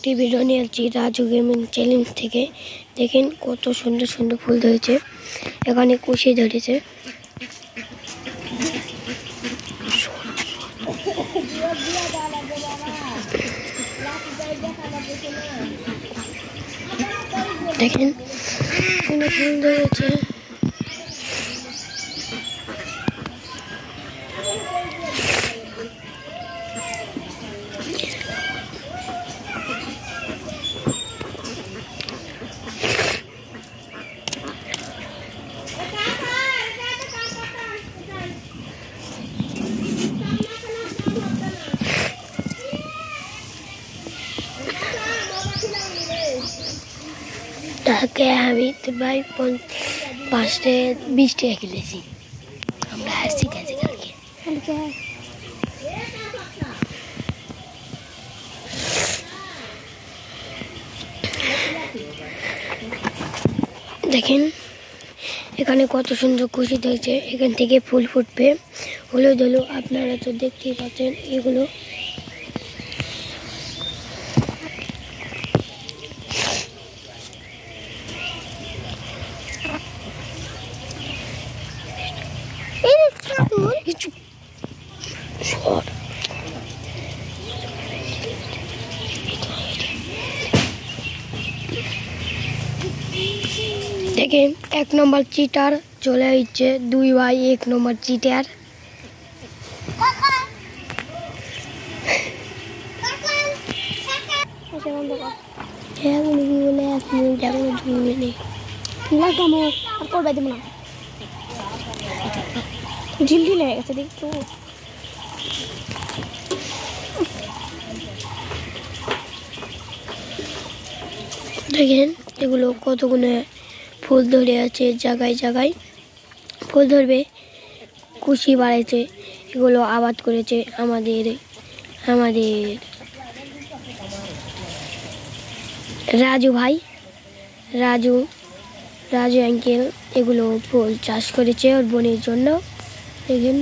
একটি ভিডিও নিয়ে আসছি রাজু গেমিং চ্যানেল থেকে। দেখেন কত সুন্দর সুন্দর ফুল ধরেছে, এখানে কুশি ধরেছে। দেখেন এখানে ফুল ধরেছে। তাকে আমি তো ভাই 5-20 টাকা কিনেছি। আমরা হাসি কাছে কালকে দেখেন এখানে কত সুন্দর খুশি হয়েছে। এখান থেকে ফুল ফুটবে, হলুদ হলো, আপনারা তো দেখতেই পাচ্ছেন। এগুলো দেখেন 1 নম্বর চিটার চলে আসছে। 2 ভাই 1 নম্বর চিটার। ঝিলঝিল হয়ে গেছে দেখতো। দেখেন এগুলো কতগুলো ফুল ধরে আছে, জায়গায় জায়গায় ফুল ধরবে, কুশি বাড়াইছে। এগুলো আবাদ করেছে আমাদের রাজু ভাই, রাজু আঙ্কেল। এগুলো ফুল চাষ করেছে ওর বোনের জন্য। দেখেন